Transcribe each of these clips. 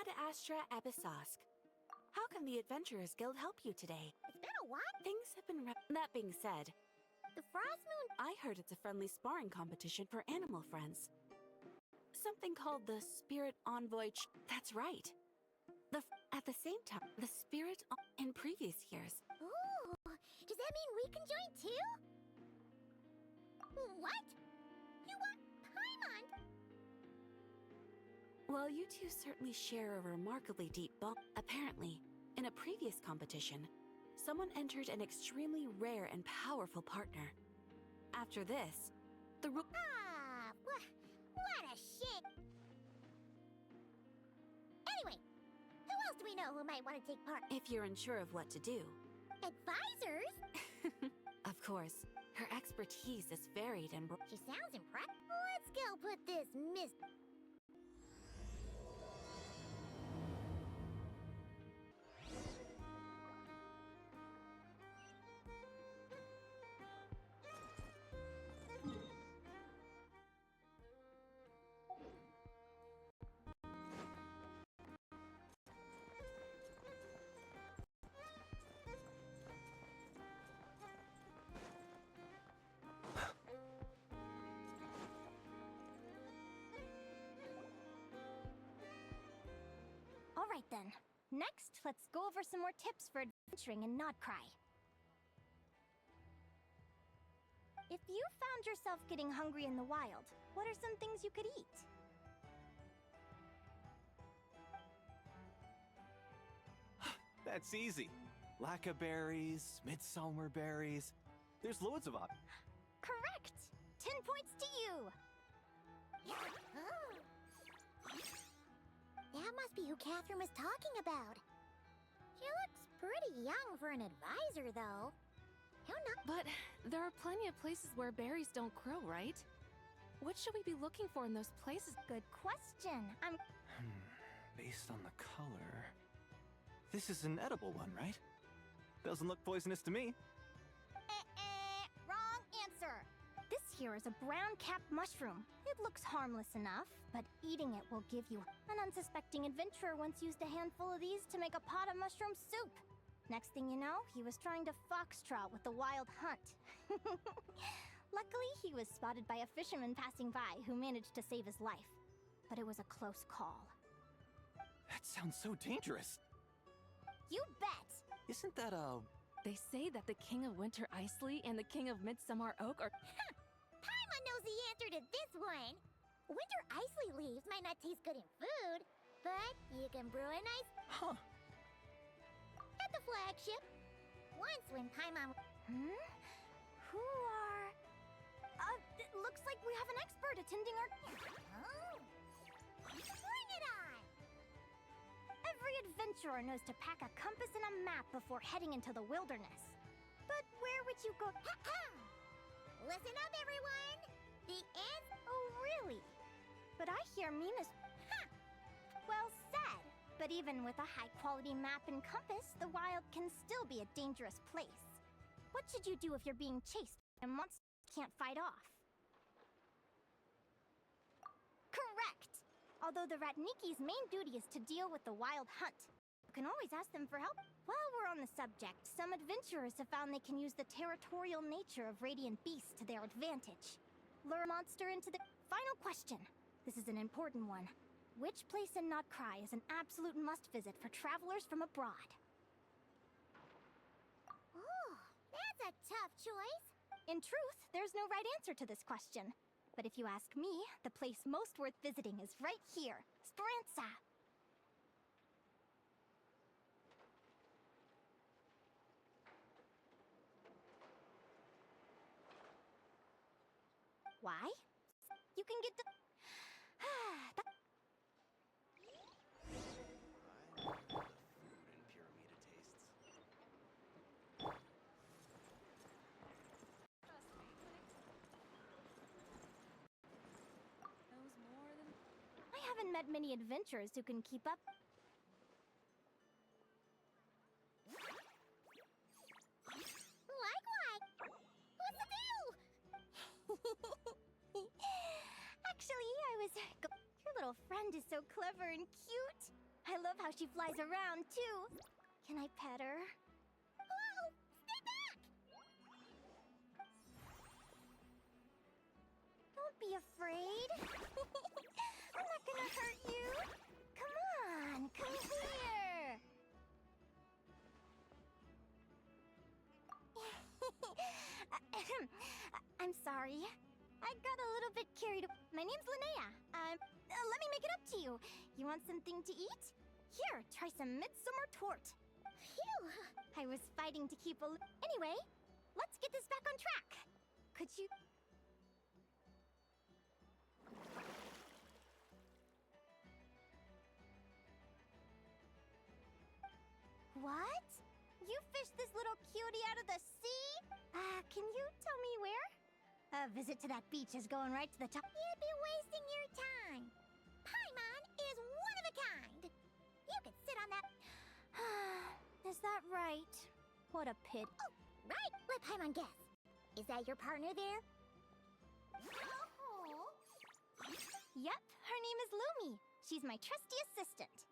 Ad Astra Episosk. How can the Adventurers Guild help you today? It's been a while. Things have been That being said, The Frost Moon. I heard it's a friendly sparring competition for animal friends. Something called the Spirit Envoy That's right. At the same time, the Spirit in previous years. Ooh, does that mean we can join too? What? You want Paimon? Well, you two certainly share a remarkably deep bond. Apparently, in a previous competition, someone entered an extremely rare and powerful partner. After this, the what a shit. Anyway, who else do we know who might want to take part? If you're unsure of what to do. Advisors? Of course, her expertise is varied and She sounds impressive. Let's go put this miss. Alright then. Next, let's go over some more tips for adventuring in Nodcry. If you found yourself getting hungry in the wild, what are some things you could eat? That's easy. Lacca berries, midsummer berries. There's loads of options. Correct! 10 points to you! That must be who Catherine was talking about. She looks pretty young for an advisor, though. Who knows? But there are plenty of places where berries don't grow, right? What should we be looking for in those places? Good question. Based on the color... This is an edible one, right? Doesn't look poisonous to me. Wrong answer! This here is a brown-capped mushroom. It looks harmless enough, but eating it will give you... An unsuspecting adventurer once used a handful of these to make a pot of mushroom soup. Next thing you know, he was trying to foxtrot with the wild hunt. Luckily, he was spotted by a fisherman passing by who managed to save his life. But it was a close call. That sounds so dangerous. You bet! Isn't that They say that the King of Winter Icely and the King of Midsummer Oak are... Paimon knows the answer to this one. Winter Icely leaves might not taste good in food, but you can brew an ice Huh. at the flagship. Once when Paimon... Who are... it looks like we have an expert attending our... Oh. Bring it on! Every adventurer knows to pack a compass and a map before heading into the wilderness. But where would you go? Listen up, everyone! The end... Oh, really? But I hear Mima's... Well said. But even with a high-quality map and compass, the wild can still be a dangerous place. What should you do if you're being chased and monsters can't fight off? Correct! Although the Ratniki's main duty is to deal with the wild hunt. You can always ask them for help. While we're on the subject, some adventurers have found they can use the territorial nature of radiant beasts to their advantage. Lure a monster into the... Final question. This is an important one. Which place in Nodcry is an absolute must-visit for travelers from abroad? Ooh, that's a tough choice. In truth, there's no right answer to this question. But if you ask me, the place most worth visiting is right here, Speranza. Why? You can get the... I haven't met many adventurers who can keep up. Likewise! What's the deal? Actually, I was... Your little friend is so clever and cute. I love how she flies around, too. Can I pet her? Whoa! Stay back! Don't be afraid. I'm not gonna hurt you. Come on, come here. I'm sorry. I got a little bit carried away. My name's Linnea. Let me make it up to you. You want something to eat? Here, try some midsummer tort. Phew! I was fighting to keep a... Anyway, let's get this back on track. Could you... What? You fished this little cutie out of the sea? Can you tell me where? A visit to that beach is going right to the top. You'd be wasting your time. Paimon is one of a kind. You could sit on that... Is that right? What a pit. Oh, right. Let Paimon guess. Is that your partner there? Yep, her name is Lumi. She's my trusty assistant.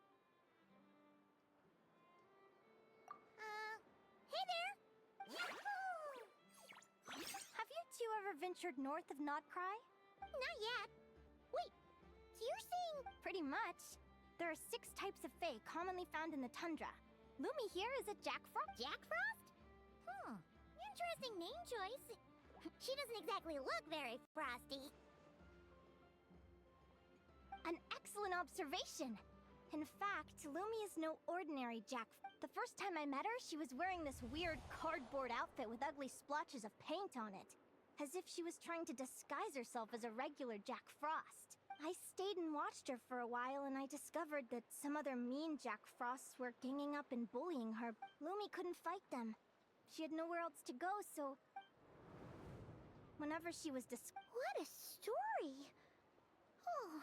Hey there. Have you two ever ventured north of Nodcry? Not yet. Wait, so you're saying... Pretty much. There are 6 types of fae commonly found in the tundra. Lumi here is a Jack Frost. Jack Frost? Interesting name choice. She doesn't exactly look very frosty. An excellent observation. In fact, Lumi is no ordinary Jack. The first time I met her, she was wearing this weird cardboard outfit with ugly splotches of paint on it. As if she was trying to disguise herself as a regular Jack Frost. I stayed and watched her for a while, and I discovered that some other mean Jack Frosts were ganging up and bullying her. Lumi couldn't fight them. She had nowhere else to go, so... Whenever she was What a story! Oh,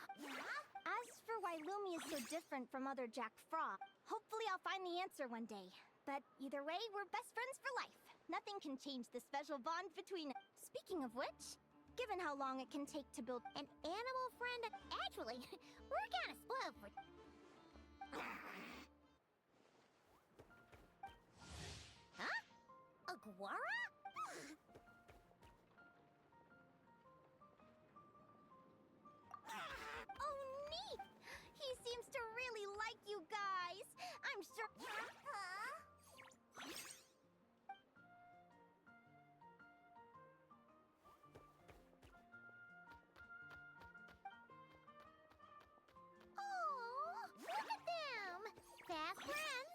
As for why Lumi is so different from other Jack Frost, hopefully I'll find the answer one day. But either way, we're best friends for life. Nothing can change the special bond between us. Speaking of which, given how long it can take to build an animal friend. Actually, we're kind of spoiled for... Huh? A guara? Oh, neat! He seems to really like you guys. I'm sure... Oh, look at them! Fast friends!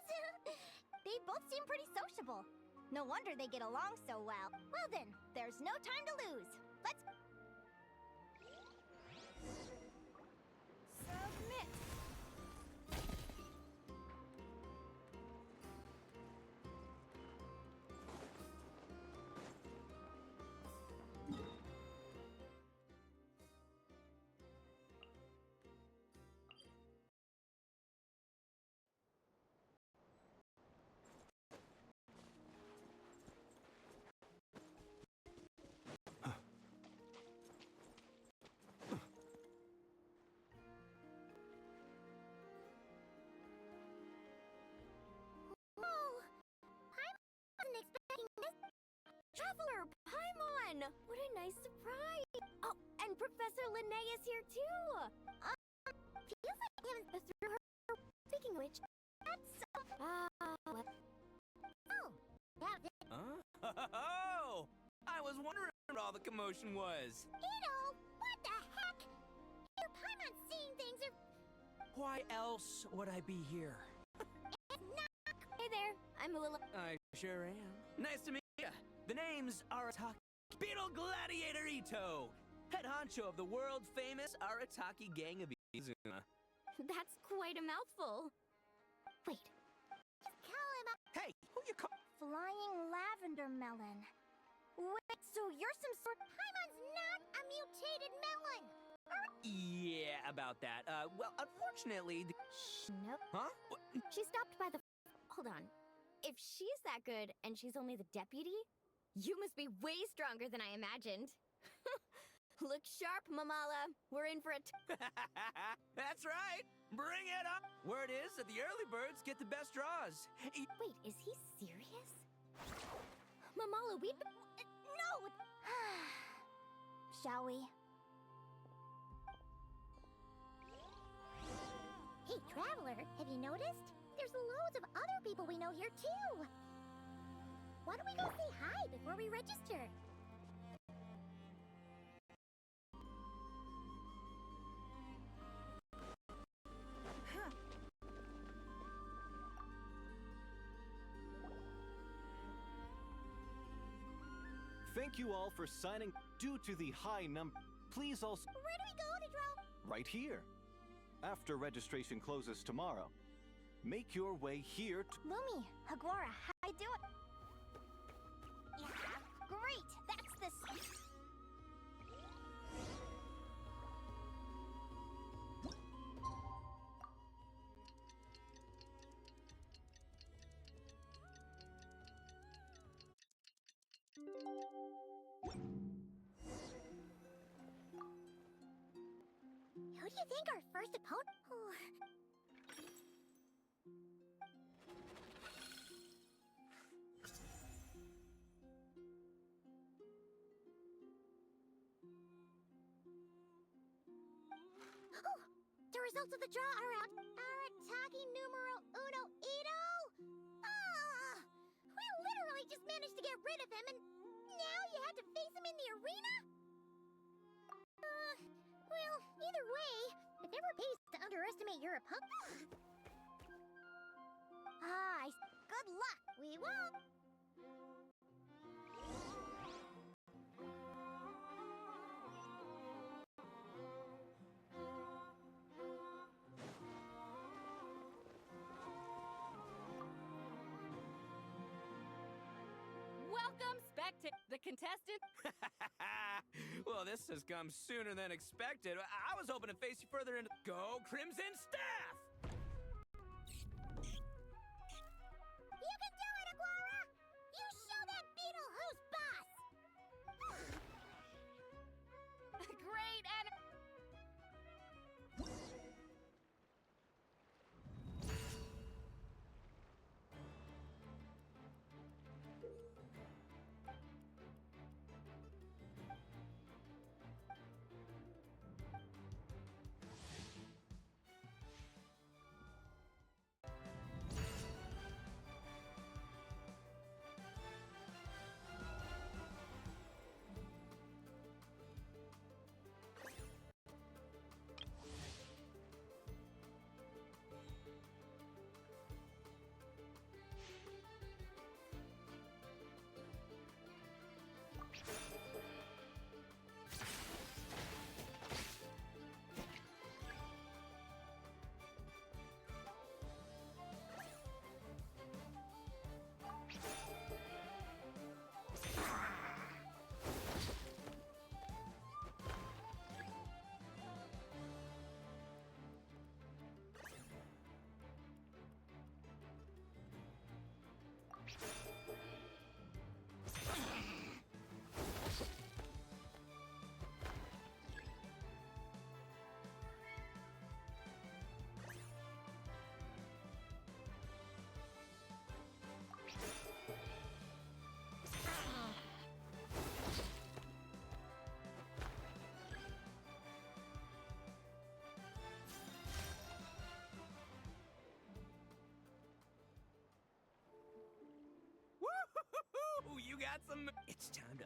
They both seem pretty sociable. No wonder they get along so well. Well then, there's no time to lose. Let's... Submit! Traveler Paimon! What a nice surprise! Oh, and Professor Linnea is here too! Feels like he was through her. Speaking of which, that's... what? Oh, that was it. Oh! I was wondering what all the commotion was. Ito, what the heck? Your Paimon's seeing things or... Why else would I be here? It's not... Hey there, I'm Lila. I sure am. Nice to meet you. The name's Arataki Beetle Gladiator Ito, head honcho of the world-famous Arataki gang of Izuna. That's quite a mouthful. Wait. Just call him up. Hey, who you call? Flying lavender melon. Wait, so you're some sort... Paimon's not a mutated melon. Yeah, about that. Well, unfortunately... Nope. Huh? She stopped by the... Hold on. If she's that good and she's only the deputy, you must be way stronger than I imagined. Look sharp, Mamala. We're in for a That's right. Bring it up. Word is that the early birds get the best draws. Wait, is he serious? Mamala, we... No! Shall we? Hey, Traveler, have you noticed? There's loads of other people we know here, too. Why don't we go say hi before we register? Thank you all for signing. Due to the high number, please also Where do we go to draw? right here. After registration closes tomorrow, make your way here to... Lumi, Hagwara, how I do it? Yeah, great! That's the... Who do you think our first opponent... The results of the draw are out. Arataki numero uno Ito! Ah! We literally just managed to get rid of him, and now you have to face him in the arena? Well, either way, it never pays to underestimate your opponent. Good luck! We won't. Welcome, the contestant. Well, this has come sooner than expected. I was hoping to face you further into... Go Crimson Staff! You can do it, Aguara! You show that beetle who's boss! Great, and Woo-hoo-hoo! You got some... It's time to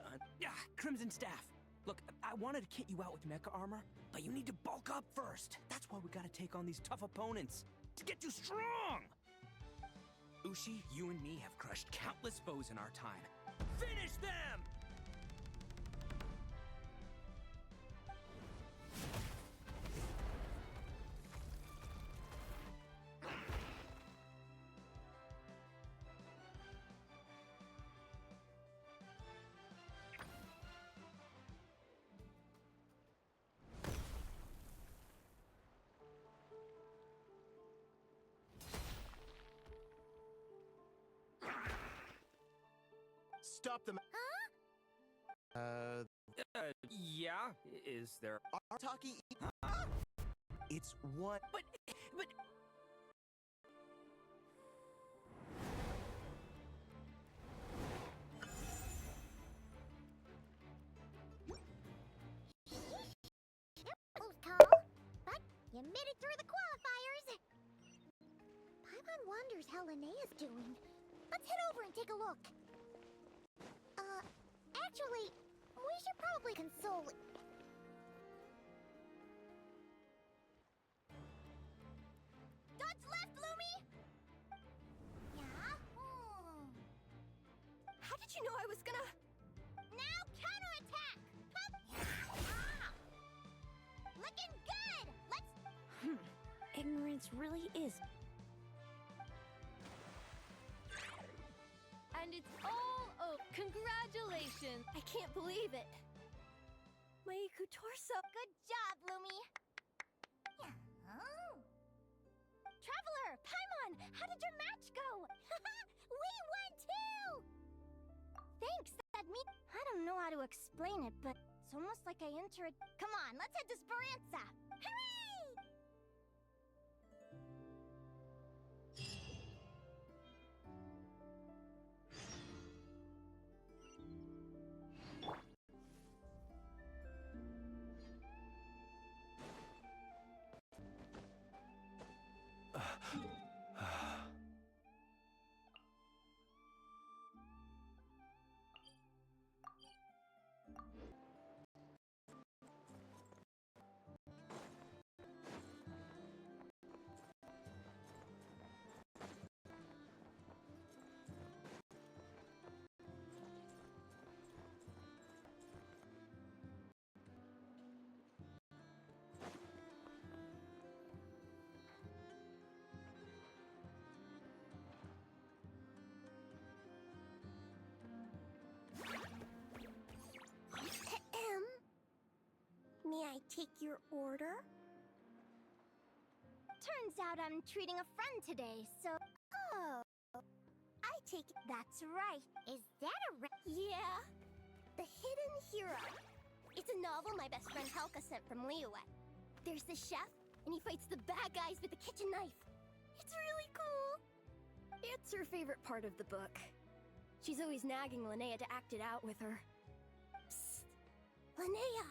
Crimson Staff. Look, I wanted to kit you out with mecha armor, but you need to bulk up first. That's why we gotta take on these tough opponents. To get you strong! Ushi, you and me have crushed countless foes in our time. Finish them! Stop them. Huh? Yeah? Is there... Artaki... It's what... But... That was tall, but you made it through the qualifiers. Paimon wonders how Linnea's doing. Let's head over and take a look. Actually, we should probably console... Dodge left, Lumi! Yeah? How did you know I was gonna... Now counterattack! Ah! Looking good! Let's... Ignorance really is. And it's all... Oh, congratulations! I can't believe it. My Iku torso. Good job, Lumi. Oh. Traveler, Paimon, how did your match go? We won too! Thanks, that me. I don't know how to explain it, but it's almost like I entered. Come on, let's head to Speranza. Hooray! May I take your order? Turns out I'm treating a friend today, so. Oh. I take it. That's right. Is that a Yeah. The Hidden Hero. It's a novel my best friend Helka sent from Liyue. There's the chef, and he fights the bad guys with a kitchen knife. It's really cool. It's her favorite part of the book. She's always nagging Linnea to act it out with her. Psst. Linnea!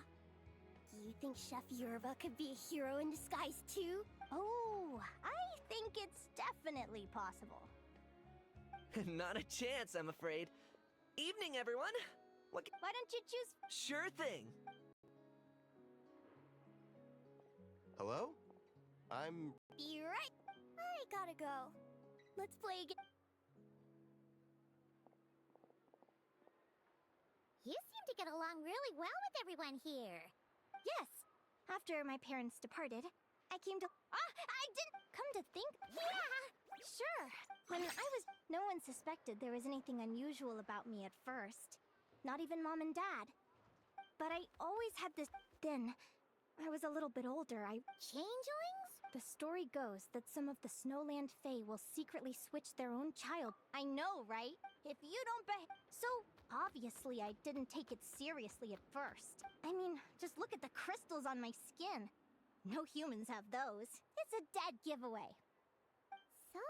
Do you think Chef Yerva could be a hero in disguise too? Oh, I think it's definitely possible. Not a chance, I'm afraid. Evening, everyone. Why don't you choose? Sure thing. Hello? I'm... Be right. I gotta go. Let's play again. You seem to get along really well with everyone here. Yes. After my parents departed, I came to. I didn't come to think. Yeah! Sure. When I was. No one suspected there was anything unusual about me at first. Not even Mom and Dad. But I always had this. Then, I was a little bit older. Changelings? The story goes that some of the Snowland Fae will secretly switch their own child. I know, right? If you don't So, obviously I didn't take it seriously at first. I mean, just look at the crystals on my skin. No humans have those. It's a dead giveaway. So,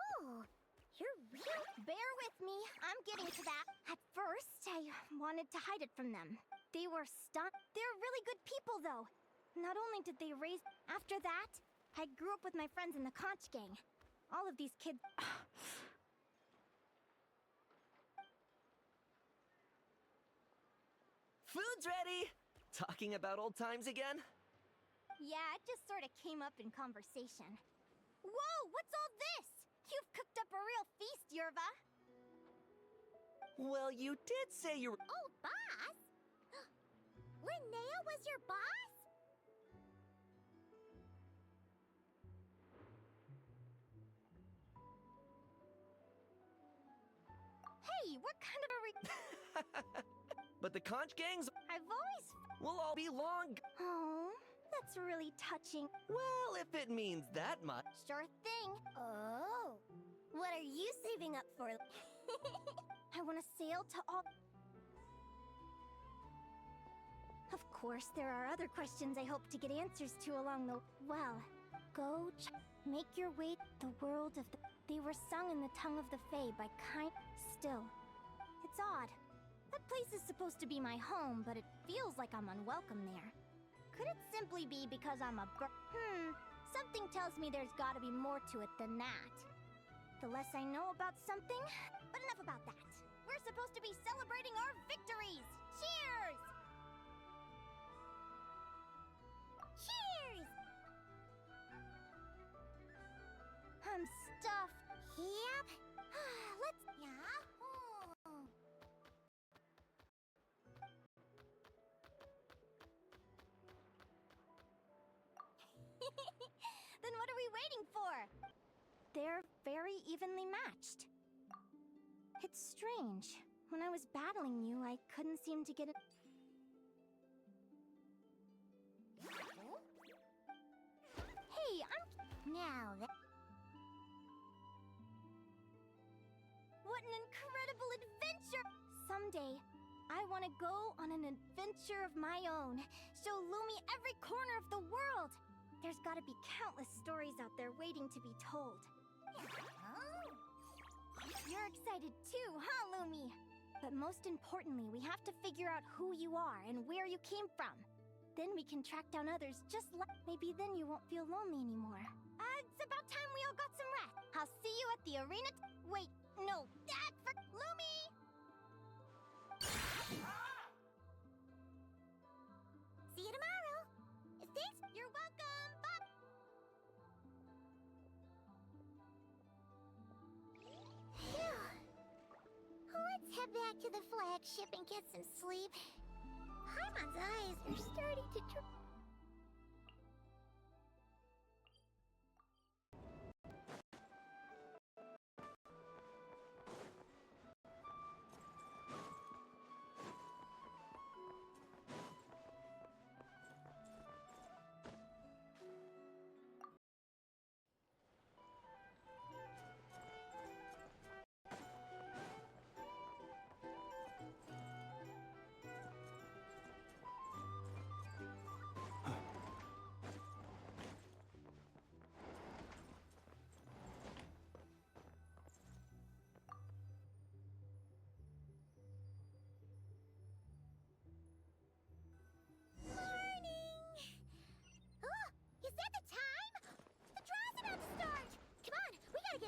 you're real. Bear with me, I'm getting to that. At first, I wanted to hide it from them. They were stunned. They're really good people, though. Not only did they raise... After that, I grew up with my friends in the Conch gang. All of these kids... Food's ready! Talking about old times again? Yeah, it just sort of came up in conversation. Whoa, what's all this? You've cooked up a real feast, Yerva. Well, you did say you were... Oh, boss? Linnea was your boss? Hey, what kind of a But the Conch gangs I've always... will all be long... Oh, that's really touching. Well, if it means that much... Sure thing. Oh. What are you saving up for? I want to sail to all... course, there are other questions I hope to get answers to along the... Well, make your way to the world of the... They were sung in the tongue of the Fae by kind... Still, it's odd. That place is supposed to be my home, but it feels like I'm unwelcome there. Could it simply be because I'm a something tells me there's gotta be more to it than that. The less I know about something... But enough about that. We're supposed to be celebrating our victories! Cheers! Cheers! I'm stuffed. Yep. Let's... Yeah? Then what are we waiting for? They're very evenly matched. It's strange. When I was battling you, I couldn't seem to get it. Hey, Now that... What an incredible adventure! Someday, I want to go on an adventure of my own. Show Lumi every corner of the world. There's gotta be countless stories out there waiting to be told. You're excited too, huh, Lumi? But most importantly, we have to figure out who you are and where you came from. Then we can track down others just like... Maybe then you won't feel lonely anymore. It's about time we all got some rest. I'll see you at the arena... Wait, no, that for... Lumi! See you tomorrow. Thanks. You're welcome. Bye. Phew. Let's head back to the flagship and get some sleep. Paimon's eyes are starting to get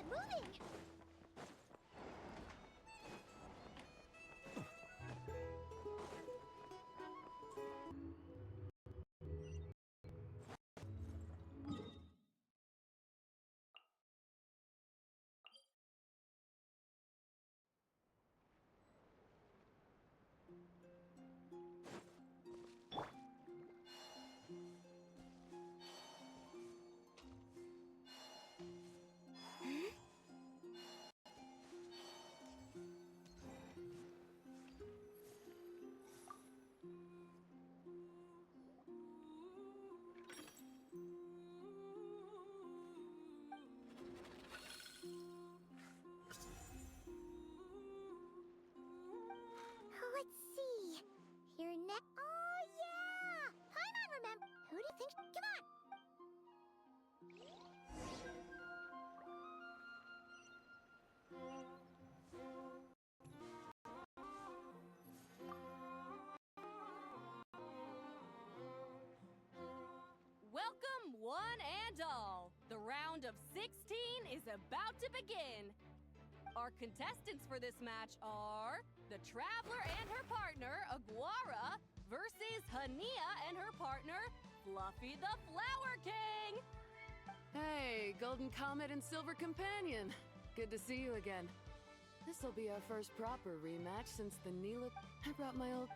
moving! Let's see. Your neck. Oh, yeah! Paimon, remember. Who do you think? Come on! Welcome, one and all. The round of 16 is about to begin. Our contestants for this match are the Traveler and her partner, Aguara, versus Linnea and her partner, Fluffy the Flower King. Hey, Golden Comet and Silver Companion. Good to see you again. This'll be our first proper rematch since the Neela... I brought my old...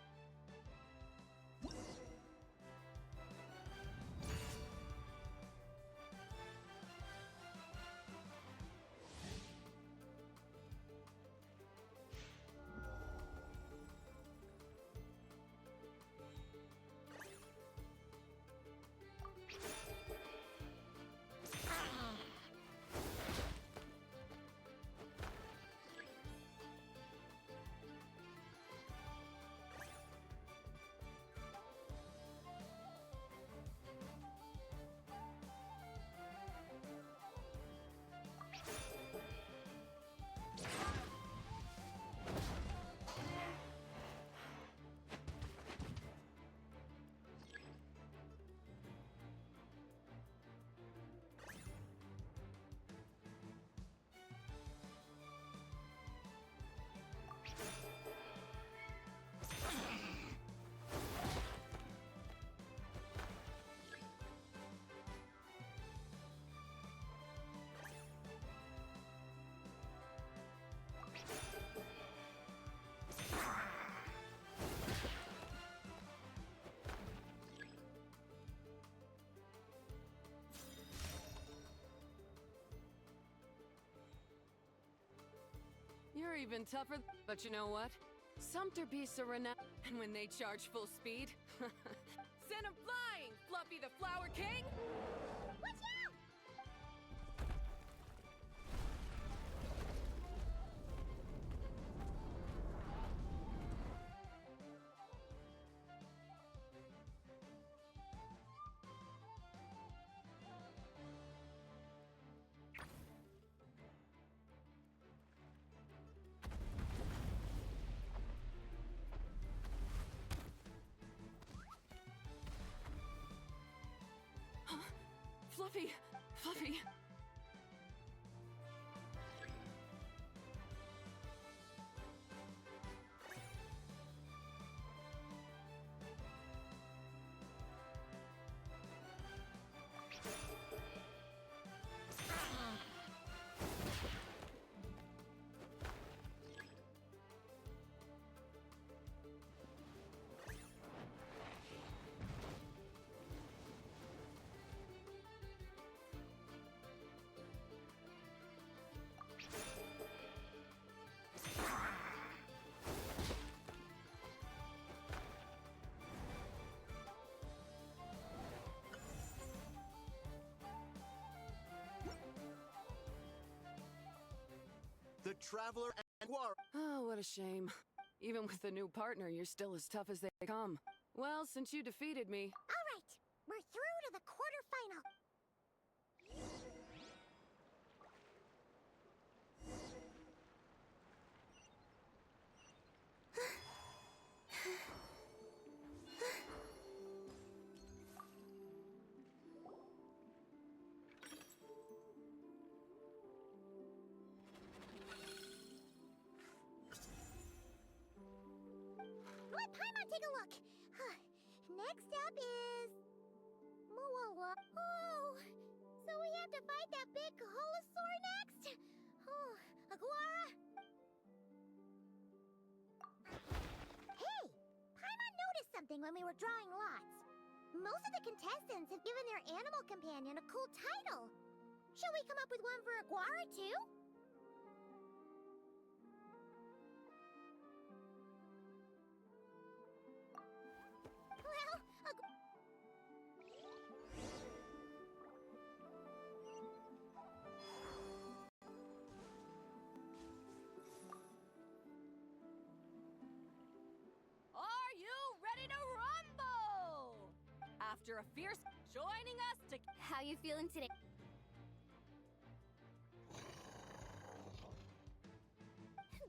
They're even tougher, but you know what? Sumter beasts are renowned, and when they charge full speed, send 'em flying, Fluffy the Flower King! Watch out! Fluffy! Fluffy! The Traveler and Guar. Oh, what a shame. Even with the new partner, you're still as tough as they come. Well, since you defeated me, All right, we're through to the quarterfinal. Let Paimon take a look. Next up is Moa. Oh, so we have to fight that big Holosaur next? Oh, Aguara? Hey, Paimon noticed something when we were drawing lots. Most of the contestants have given their animal companion a cool title. Shall we come up with one for Aguara too? Well, Are you ready to rumble? After a fierce joining us to How you feeling today?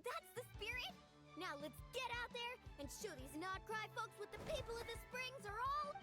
That's the spirit! Now let's get out there and show these not-cry folks what the people of the Springs are all...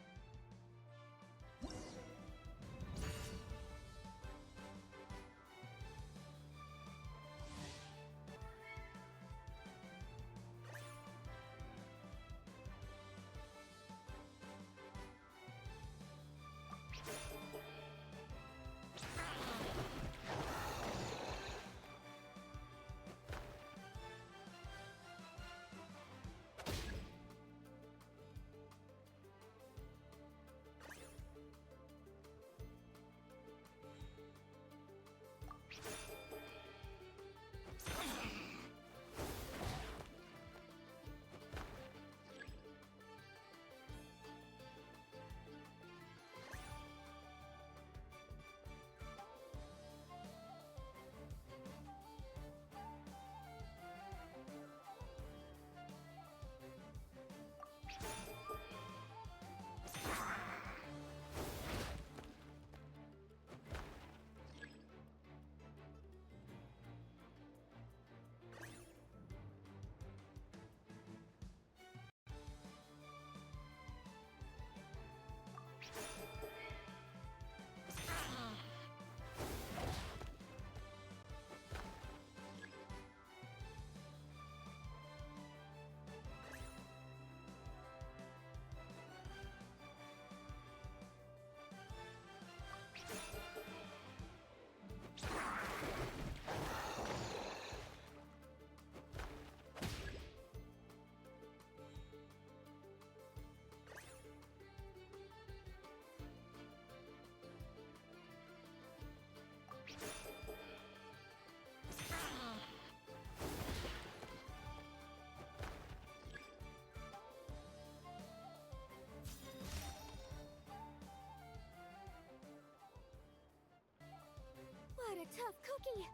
tough cookie.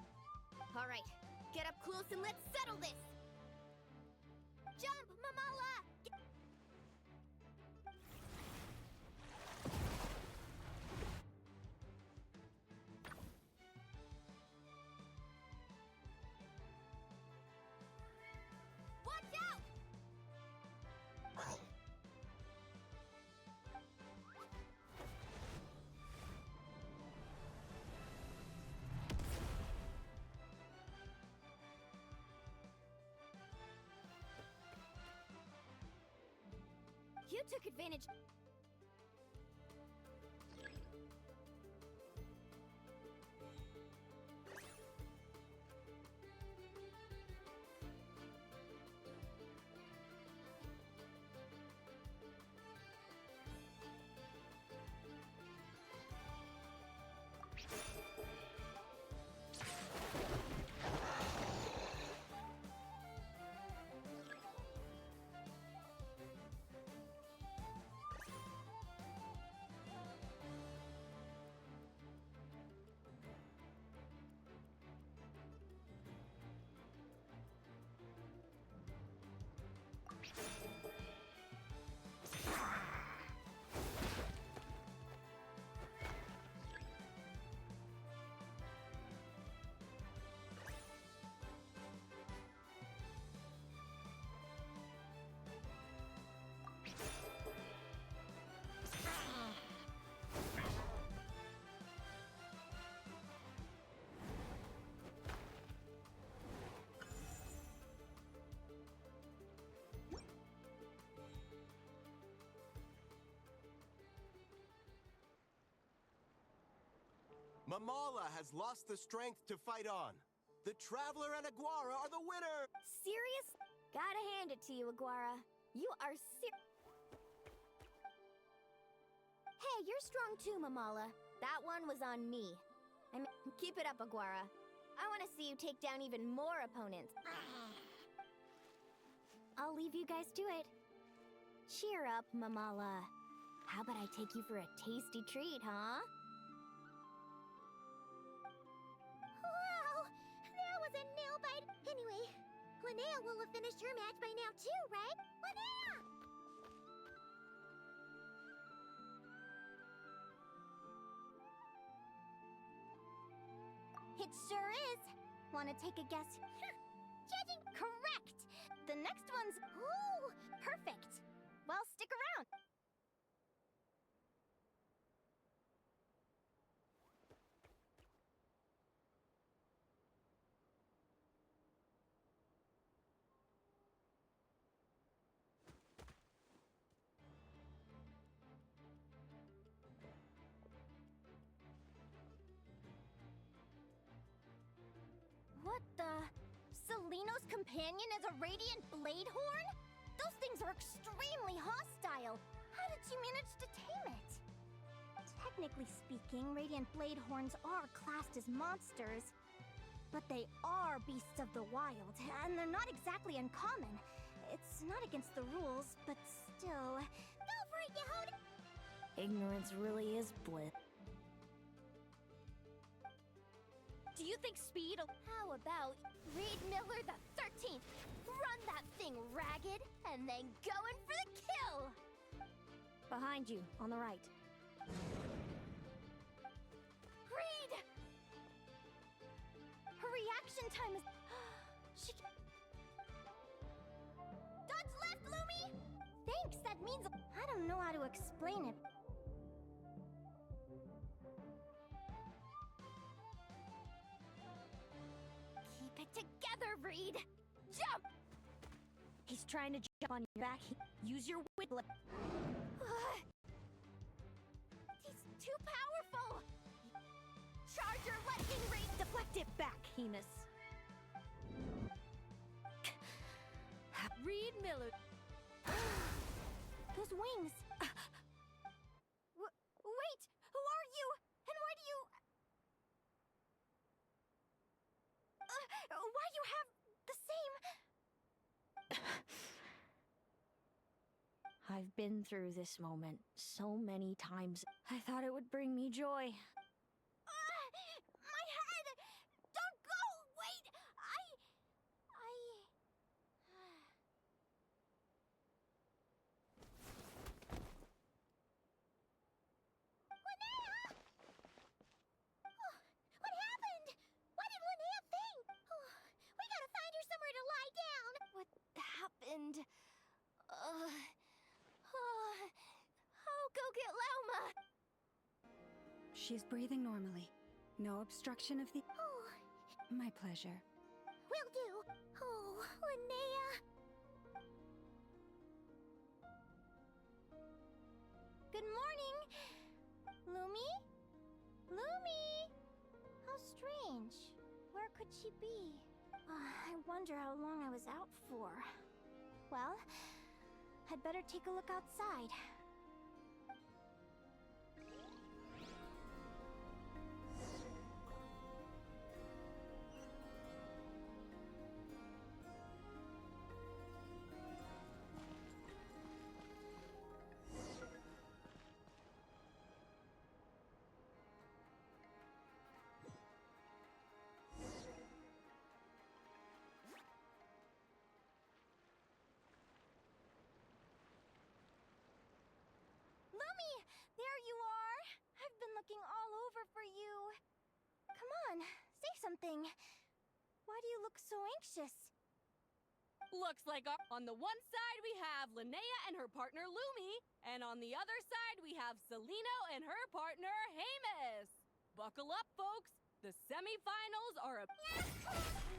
All right, get up close and let's settle this. Jump, Mamala! Watch out! You took advantage. Mamala has lost the strength to fight on. The Traveler and Aguara are the winner! Serious? Gotta hand it to you, Aguara. You are Hey, you're strong too, Mamala. That one was on me. Keep it up, Aguara. I want to see you take down even more opponents. I'll leave you guys to it. Cheer up, Mamala. How about I take you for a tasty treat, huh? Wow! That was a nail bite! Anyway, Linnea will have finished her match by now too, right? Linnea! It sure is. Want to take a guess? Judging correct. The next one's ooh, perfect. Well, stick around. What the? Seleno's companion is a radiant blade horn? Those things are extremely hostile. How did you manage to tame it? Technically speaking, radiant blade horns are classed as monsters. But they are beasts of the wild, and they're not exactly uncommon. It's not against the rules, but still... Go for it, Yehud! Ignorance really is bliss. Do you think speed? How about Reed Miller the 13th? Run that thing ragged, and then go in for the kill! Behind you, on the right. Reed! Her reaction time is... She... Dodge left, Lumi! Thanks, that means... I don't know how to explain it. Keep it together, Reed! Jump! He's trying to jump on your back. Use your whip. He's too powerful! Charge your lightning, Reed! Deflect it back, Hemus. Reed Miller. Those wings. Wait! Who are you? And why do you... Why you have the same... I've been through this moment so many times. I thought it would bring me joy. My head! She's breathing normally. No obstruction of the... Oh, My pleasure. will do. Oh, Linnea. Good morning. Lumi? Lumi! How strange. Where could she be? I wonder how long I was out for. Well, I'd better take a look outside. Lumi! There you are! I've been looking all over for you. Come on, say something. Why do you look so anxious? Looks like on the one side we have Linnea and her partner Lumi, and on the other side we have Celino and her partner Hamus. Buckle up, folks. The semifinals are a...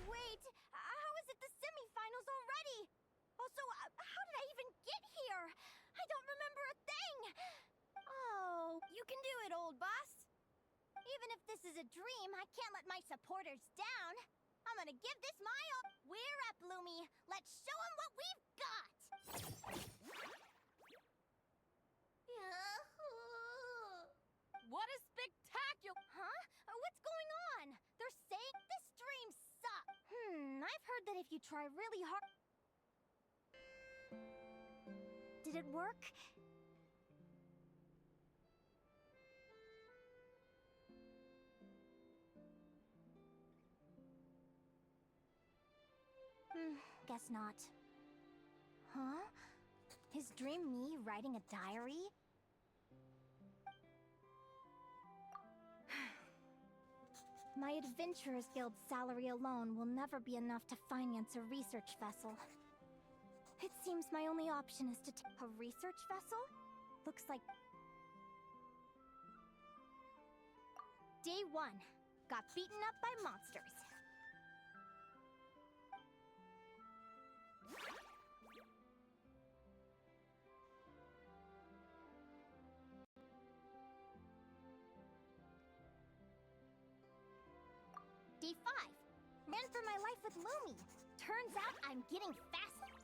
Wait, how is it the semifinals already? Also, how did I even get here? I don't remember a thing! Oh, you can do it, old boss. Even if this is a dream, I can't let my supporters down. I'm gonna give this my all. We're up, Lumi. Let's show them what we've got! What a spectacular... Huh? What's going on? They're saying this dream sucks. I've heard that if you try really hard... Did it work? Guess not. Huh? Is dream me writing a diary? My Adventurers Guild salary alone will never be enough to finance a research vessel. It seems my only option is to take a research vessel? Looks like... Day 1. Got beaten up by monsters. Day 5. Ran for my life with Lumi. Turns out I'm getting fast.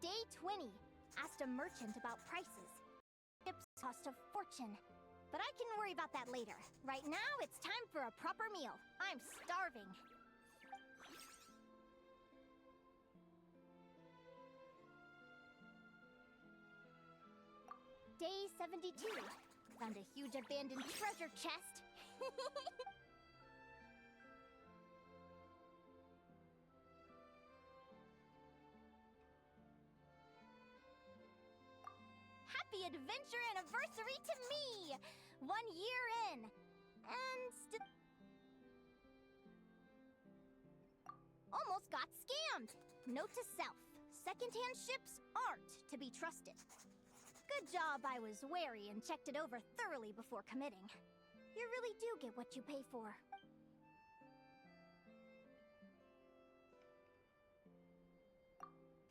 Day 20. Asked a merchant about prices. Ships cost a fortune. But I can worry about that later. Right now, it's time for a proper meal. I'm starving. Day 72. Found a huge abandoned treasure chest. Happy adventure anniversary to me! 1 year in. And still... Almost got scammed. Note to self. Secondhand ships aren't to be trusted. Good job I was wary and checked it over thoroughly before committing. You really do get what you pay for.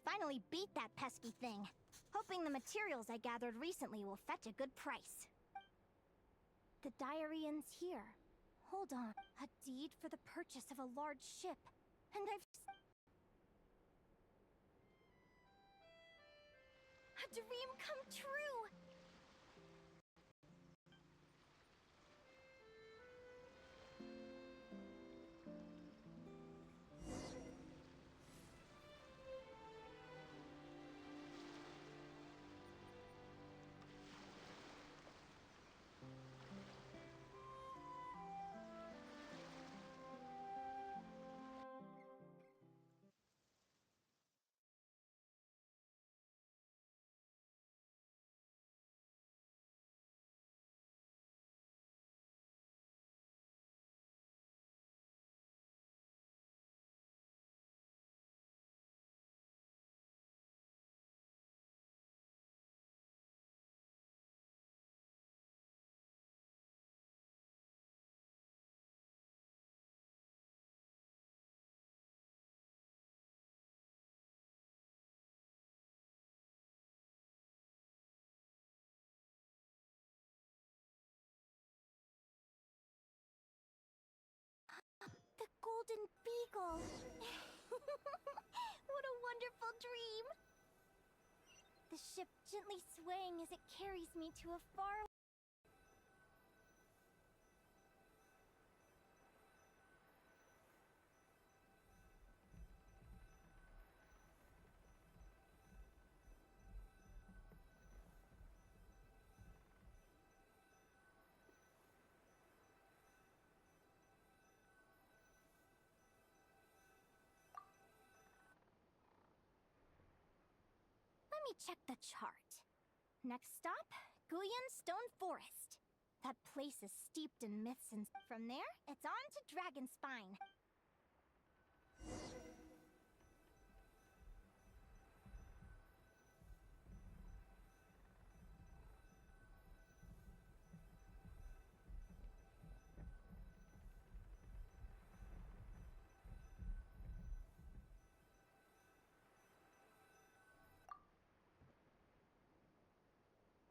Finally beat that pesky thing. Hoping the materials I gathered recently will fetch a good price. The diary ends here. Hold on. A deed for the purchase of a large ship. And I've... A dream come true! Golden Beagle. What a wonderful dream. The ship gently swaying as it carries me to a far. Let me check the chart. Next stop, Guyan Stone Forest. That place is steeped in myths, and from there, it's on to Dragon Spine.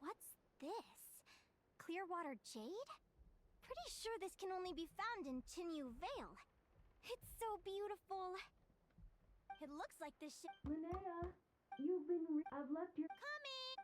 What's this? Clearwater jade? Pretty sure this can only be found in Chinyu Vale. It's so beautiful. It looks like this ship. Linnea, I've left your. Coming!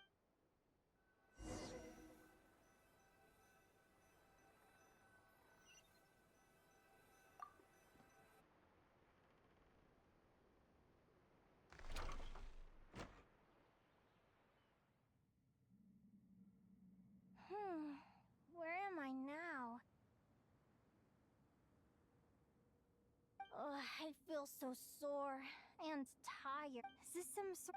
Where am I now? Ugh, I feel so sore and tired. Is this some sort?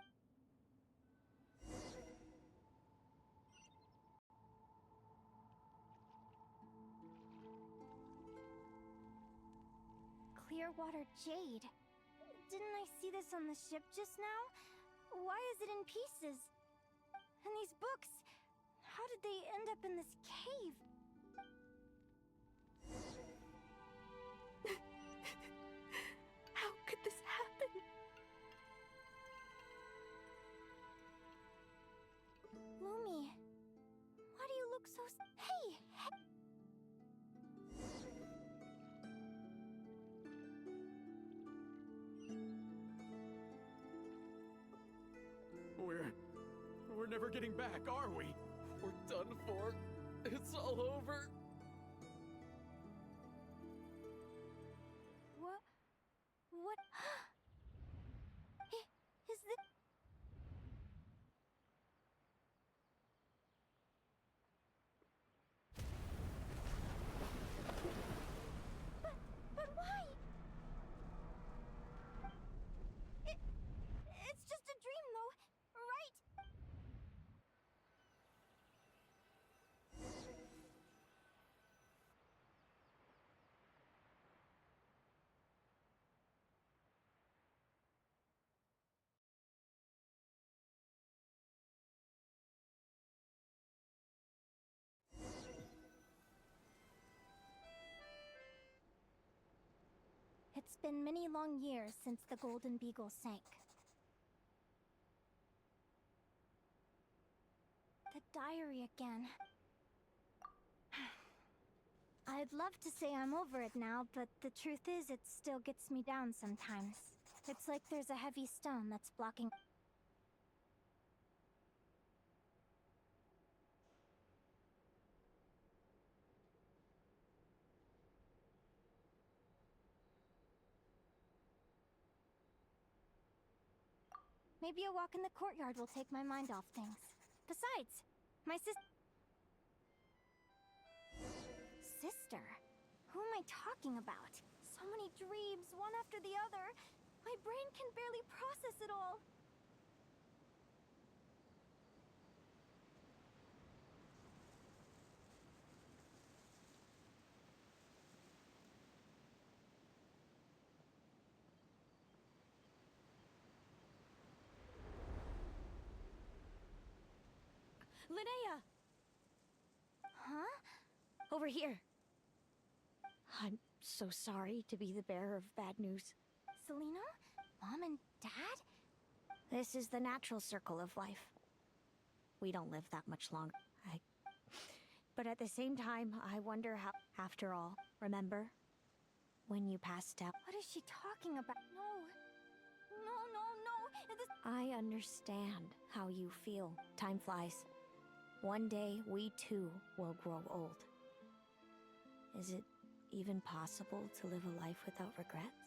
Clearwater jade. Didn't I see this on the ship just now? Why is it in pieces? And these books, how did they end up in this cave? How could this happen? Lumi, why do you look so Hey! We're never getting back, are we? We're done for. It's all over. What? Is this? But why? It's just a dream, though, right? It's been many long years since the Golden Beagle sank. The diary again. I'd love to say I'm over it now, but the truth is it still gets me down sometimes. It's like there's a heavy stone that's blocking. Maybe a walk in the courtyard will take my mind off things. Besides, my sister? Who am I talking about? So many dreams, one after the other. My brain can barely process it all. Linnea! Huh? Over here. I'm so sorry to be the bearer of bad news. Selena? Mom and Dad? This is the natural circle of life. We don't live that much longer. But at the same time, I wonder how... After all, remember? when you passed out. What is she talking about? No. No, no, no. This... I understand how you feel. Time flies. One day, we too will grow old. Is it even possible to live a life without regrets?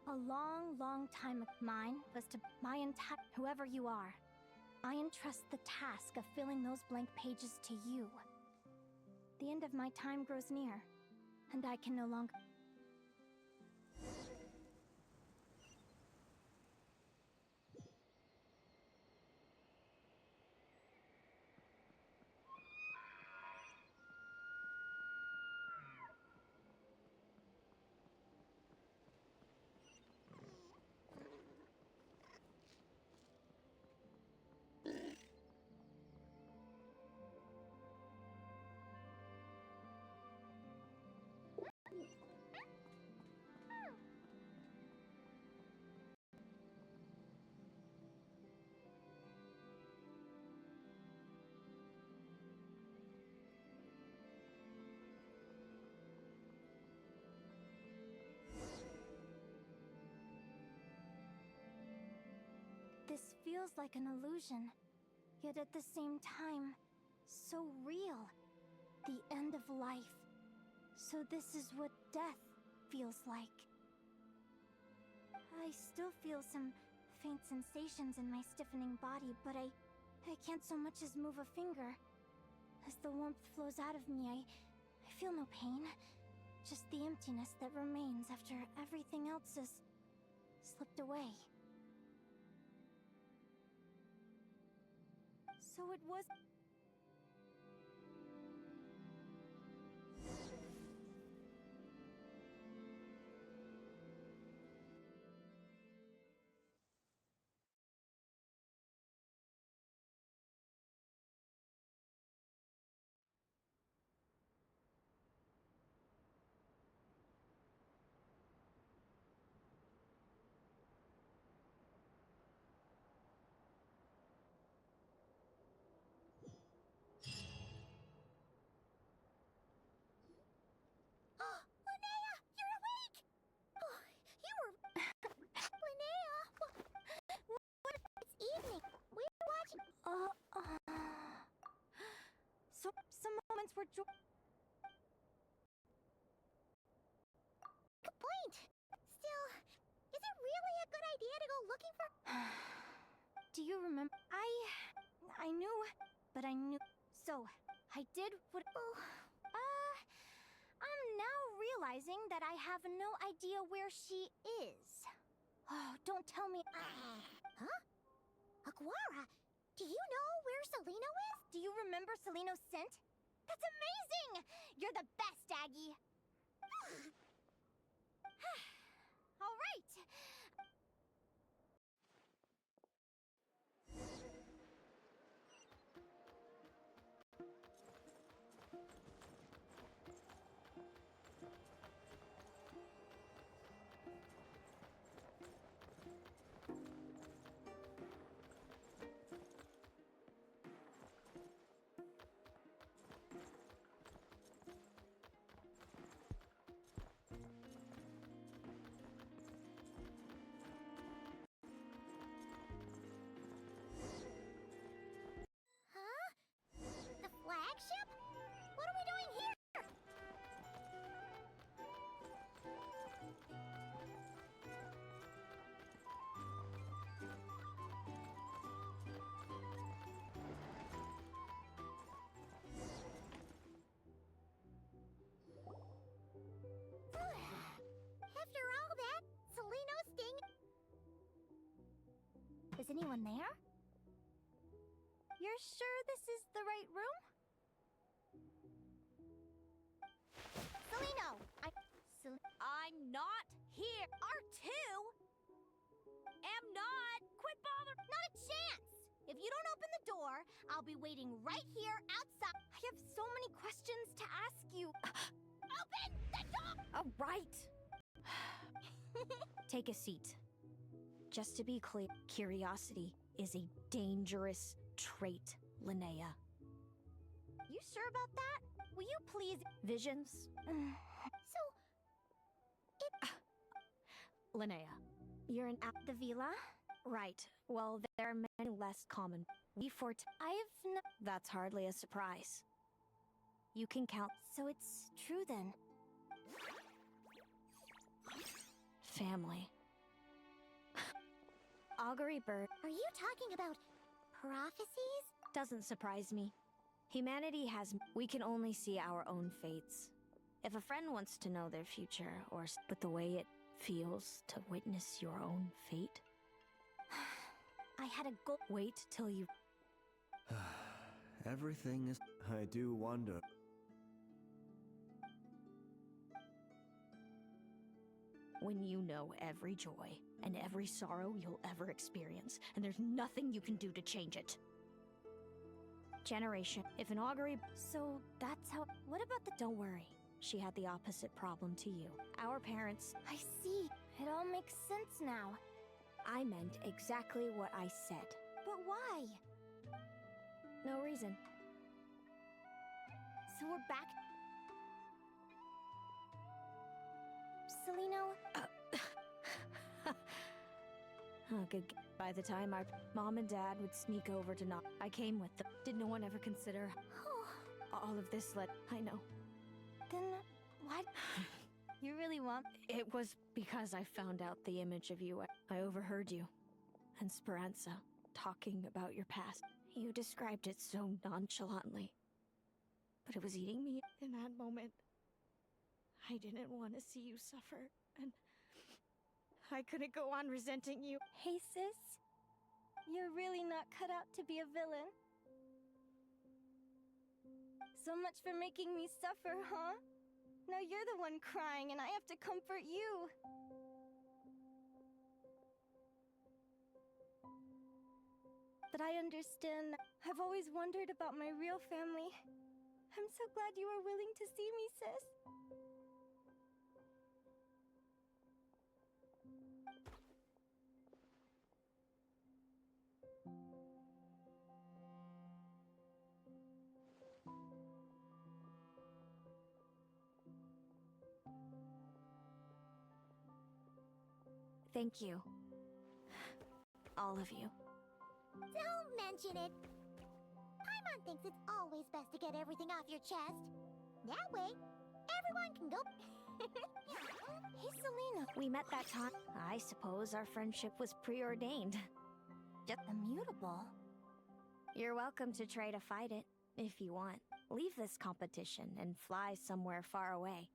A long, long time mine was to my entire... Whoever you are, I entrust the task of filling those blank pages to you. The end of my time grows near, and I can no longer... This feels like an illusion, yet at the same time, so real. The end of life. So this is what death feels like. I still feel some faint sensations in my stiffening body, but I can't so much as move a finger. As the warmth flows out of me, I feel no pain. Just the emptiness that remains after everything else is slipped away. So it was... Linnea, you're awake! Oh, you were... Linnea! What? It's evening. We were watching... So, some moments were joy... Good point. Still, is it really a good idea to go looking for... Do you remember? I knew, but I knew... So, I did what... I'm now realizing that I have no idea where she is. Oh, don't tell me... Huh? Aguara, do you know where Celino is? Do you remember Celino's scent? That's amazing! You're the best, Aggie! All right! Flagship? What are we doing here? After all that, Celino's sting... Is anyone there? You're sure this is the right room? Celino! I'm not here. R2? Am not. Quit bothering. Not a chance! If you don't open the door, I'll be waiting right here outside. I have so many questions to ask you. Open the door! All right. Take a seat. Just to be clear, curiosity is a dangerous trait, Linnea. You sure about that? will you please... Visions? So, Linnea, you're an the villa? right. Well, there are many less common. That's hardly a surprise. You can count. So it's true then. Family. Augury bird Are you talking about prophecies? doesn't surprise me. Humanity has... We can only see our own fates. If a friend wants to know their future, but the way it feels to witness your own fate... I had a goal. Wait till you... Everything is... I do wonder. When you know every joy and every sorrow you'll ever experience, and there's nothing you can do to change it. Generation, if an augury... So that's how... What about the... Don't worry. She had the opposite problem to you. Our parents... I see. It all makes sense now. I meant exactly what I said. But why? No reason. So we're back... Celino? Oh, good. By the time our mom and dad would sneak over to knock, I came with them. Did no one ever consider all of this I know. Then what? You really want... It was because I found out the image of you. I overheard you and Speranza talking about your past. You described it so nonchalantly. But it was eating me in that moment. I didn't want to see you suffer, and I couldn't go on resenting you. Hey, sis. You're really not cut out to be a villain. So much for making me suffer, huh? Now you're the one crying, and I have to comfort you. But I understand. I've always wondered about my real family. I'm so glad you were willing to see me, sis. Thank you. All of you. Don't mention it. Paimon thinks it's always best to get everything off your chest. That way, everyone can go... Hey, Selena. We met that time. I suppose our friendship was preordained. Just immutable. You're welcome to try to fight it, if you want. Leave this competition and fly somewhere far away.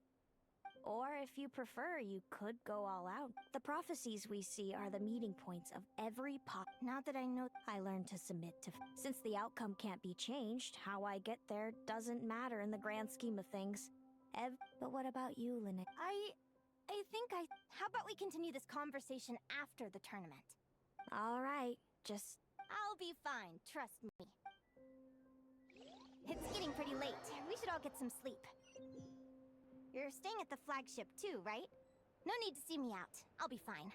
Or if you prefer, you could go all out. The prophecies we see are the meeting points of every Now that I know... I learned to submit to... Since the outcome can't be changed, how I get there doesn't matter in the grand scheme of things. But what about you, Linnea? I think How about we continue this conversation after the tournament? All right, just... I'll be fine, trust me. It's getting pretty late. We should all get some sleep. You're staying at the flagship too, right? No need to see me out. I'll be fine.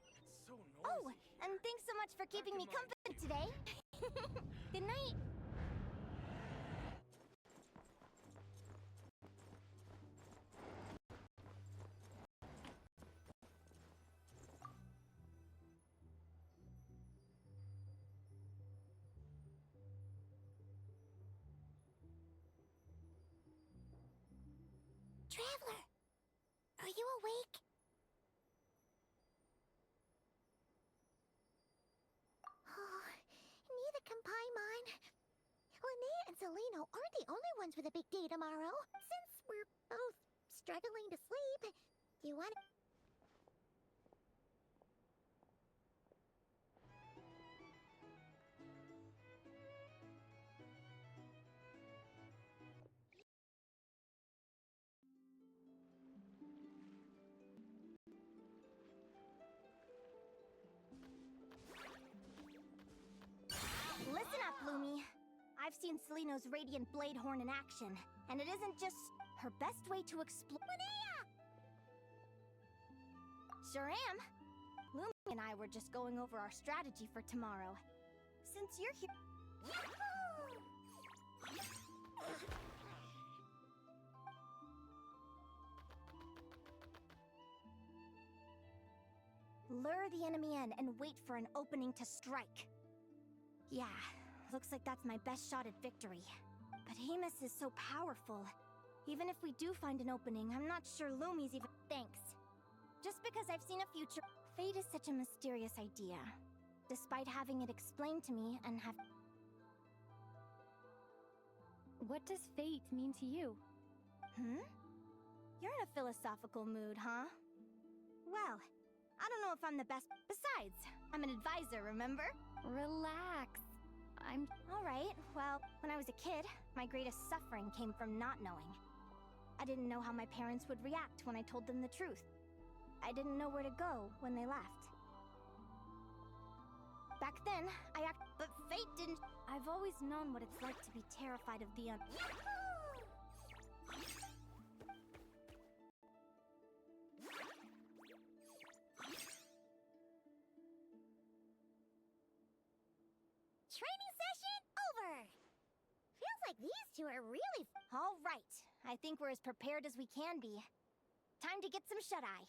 It's so noisy. Oh, and thanks so much for keeping me company today. Good night. Traveler, are you awake? Oh, neither can Paimon. Linnea and Celino aren't the only ones with a big day tomorrow. Since we're both struggling to sleep, you want... Listen up, Lumi. I've seen Celino's Radiant Blade Horn in action, and it isn't just her best way to explore. Linnea! Sure am. Lumi and I were just going over our strategy for tomorrow. Since you're here... Yahoo! Lure the enemy in and wait for an opening to strike. Yeah, looks like that's my best shot at victory. But Hemus is so powerful. Even if we do find an opening, I'm not sure Lumi's even— Thanks. Just because I've seen a future— Fate is such a mysterious idea. Despite having it explained to me and have— What does fate mean to you? You're in a philosophical mood, huh? Well, I don't know if I'm the best— Besides, I'm an advisor, remember? Relax. Alright, well, when I was a kid, my greatest suffering came from not knowing. I didn't know how my parents would react when I told them the truth. I didn't know where to go when they left. Back then, but fate didn't— I've always known what it's like to be terrified of the Training session over! Feels like these two are really— Alright, I think we're as prepared as we can be. Time to get some shut-eye.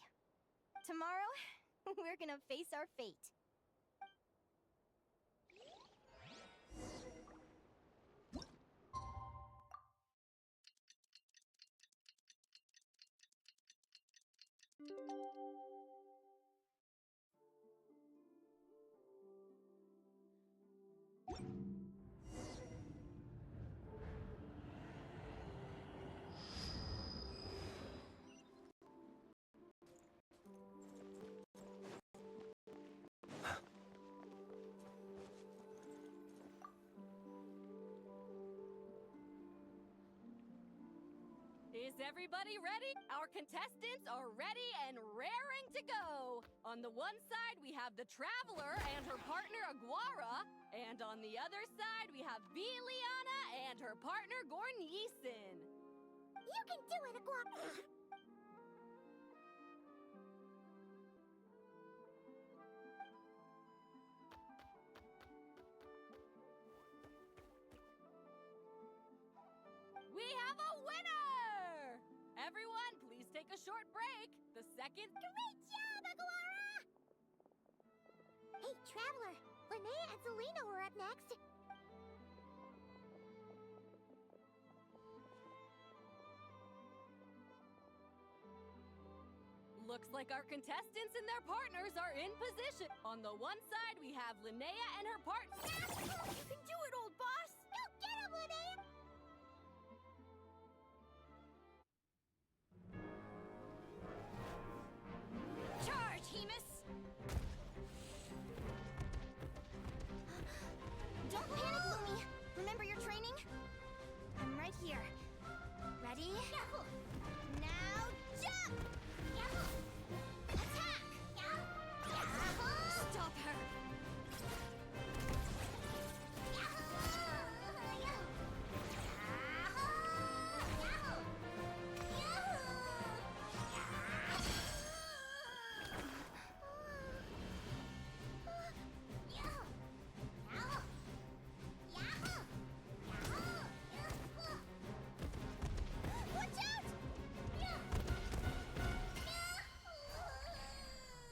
Tomorrow, we're gonna face our fate. Is everybody ready? Our contestants are ready and raring to go. On the one side, we have the Traveler and her partner Aguara. And on the other side, we have Linnea and her partner Gornyesin. You can do it, Aguara! We have a winner! Everyone, please take a short break. The second— Great job, Aguara! Hey, Traveler! Linnea and Selena were up next. Looks like our contestants and their partners are in position. On the one side, we have Linnea and her partner. You can do it, old boss! Go get him, Linnea! Charge, Hemus! Don't panic, Lumi! Remember your training? I'm right here. Ready? Now jump! Attack! Stop her!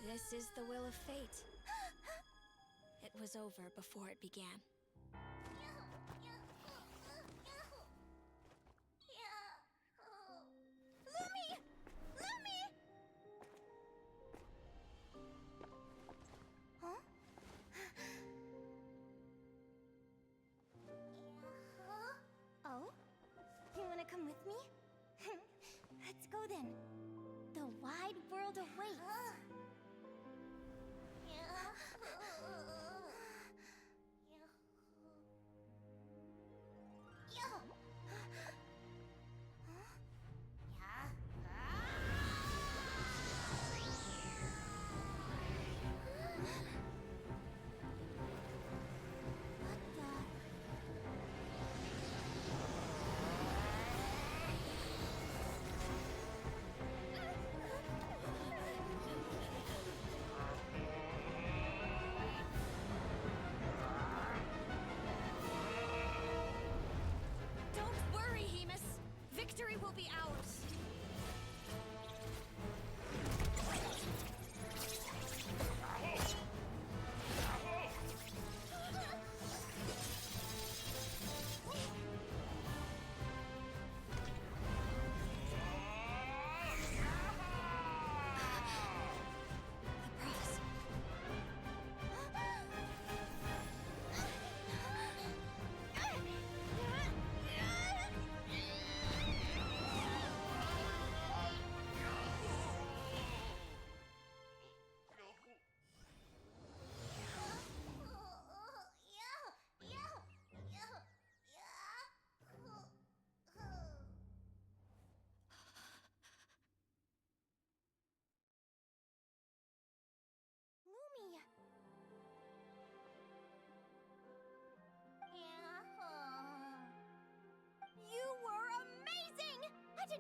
This is the will of fate. It was over before it began. Lumi! Lumi! Huh? Oh? You wanna come with me? Let's go then. The wide world awaits.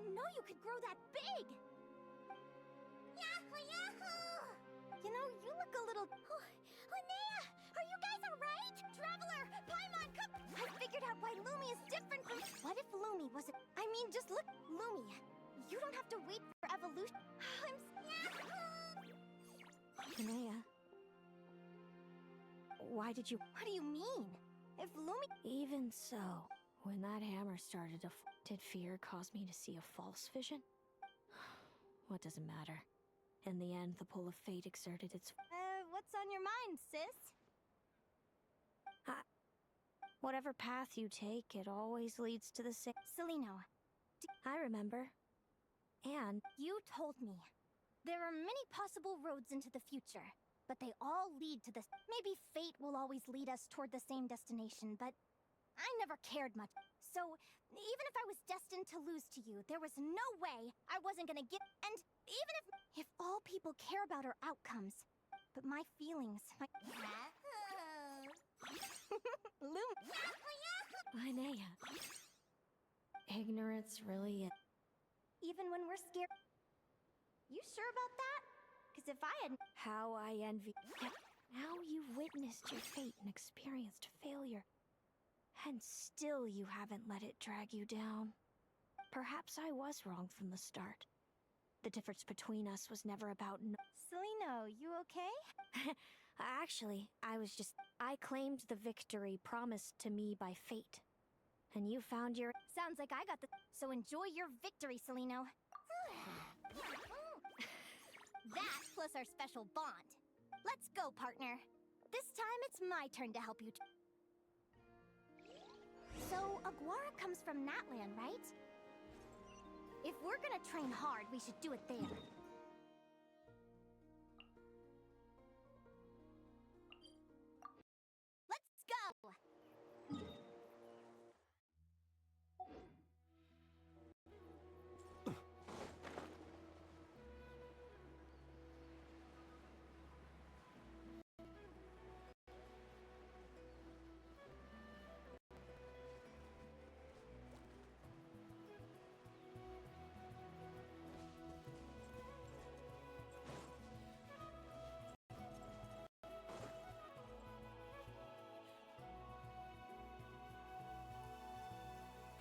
didn't know you could grow that big! Yahoo, yahoo! You know, you look a little... Oh, Linnea! Are you guys alright? Traveler! Paimon, come... I figured out why Lumi is different from... What if Lumi wasn't... I mean, just look... Lumi, you don't have to wait for evolution. Linnea. Why did you... What do you mean? If Lumi... Even so, when that hammer started to did fear cause me to see a false vision? What does it matter? In the end, the pull of fate exerted its... what's on your mind, sis? Whatever path you take, it always leads to the same... Celino. I remember. And... You told me. There are many possible roads into the future, but they all lead to this. Maybe fate will always lead us toward the same destination, but I never cared much. So, even if I was destined to lose to you, there was no way I wasn't gonna get. And even if all people care about are outcomes, but my feelings, my... Linnea. Ignorance really is... Even when we're scared... You sure about that? Because if I had... How I envy... Yet now you've witnessed your fate and experienced failure. And still you haven't let it drag you down. Perhaps I was wrong from the start. The difference between us was never about... Celino, you okay? Actually, I claimed the victory promised to me by fate. And you found your... Sounds like I got the... So enjoy your victory, Celino. That plus our special bond. Let's go, partner. This time it's my turn to help you. So, Aguara comes from Natlan, right? If we're gonna train hard, we should do it there. Let's go!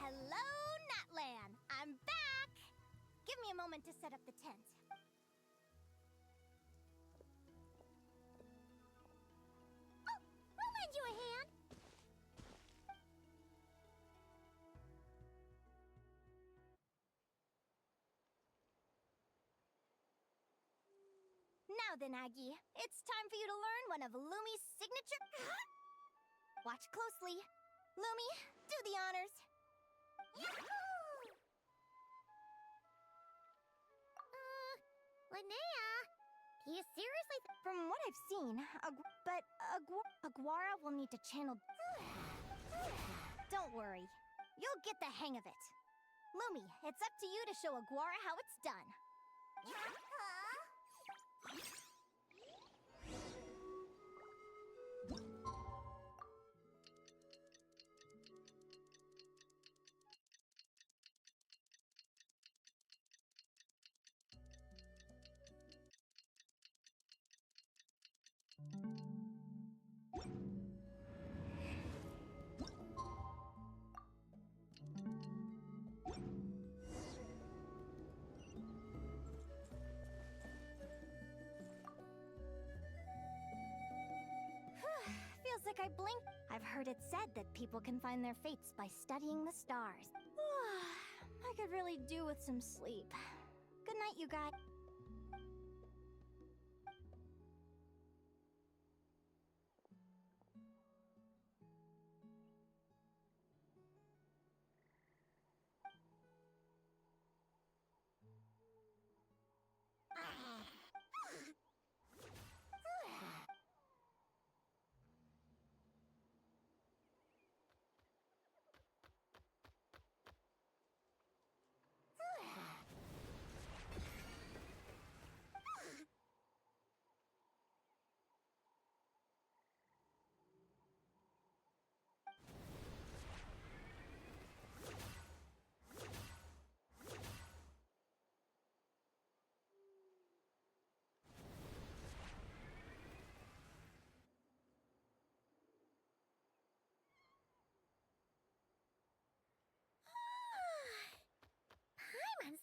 Hello, Natlan! I'm back! Give me a moment to set up the tent. Oh, I'll lend you a hand! Now then, Aggie, it's time for you to learn one of Lumi's signature... Watch closely. Lumi, do the honors. Linnea, do you seriously... From what I've seen, Aguara will need to channel... Don't worry. You'll get the hang of it. Lumi, it's up to you to show Aguara how it's done. Feels like I blinked. I've heard it said that people can find their fates by studying the stars. I could really do with some sleep. Good night, you guys.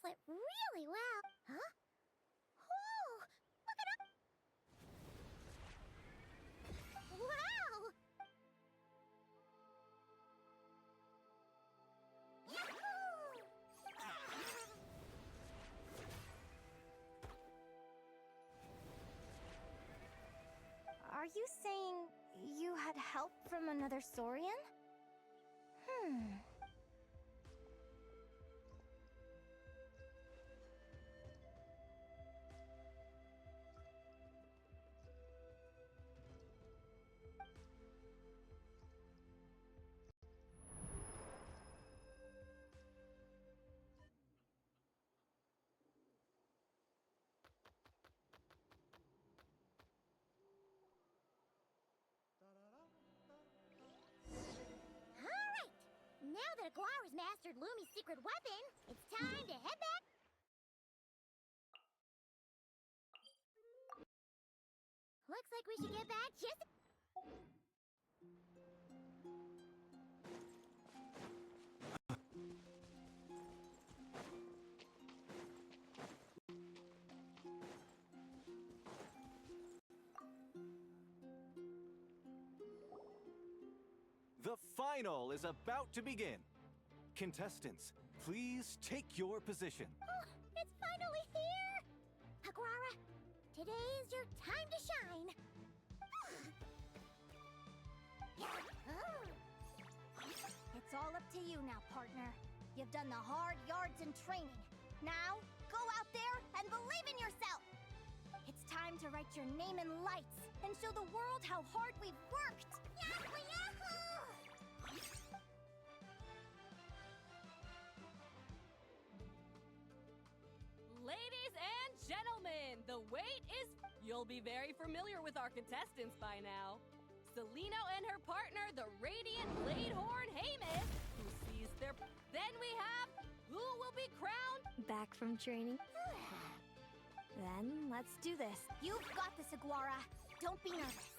it really well. Huh? Oh, look at it! Wow! Yahoo! Are you saying you had help from another Saurian? Alright! Now that Aguara's mastered Lumi's secret weapon, it's time to head back. Looks like we should get back just. The final is about to begin. Contestants, please take your position. Oh, it's finally here! Aguara, today is your time to shine. It's all up to you now, partner. You've done the hard yards in training. Now, go out there and believe in yourself! It's time to write your name in lights and show the world how hard we've worked! Yahoo! Yahoo! Ladies and gentlemen, the wait is... You'll be very familiar with our contestants by now. Celino and her partner, the Radiant Bladehorn Hamus, who sees their... Then we have... Who will be crowned? Back from training? Then, let's do this. You've got this, Aguara. Don't be nervous.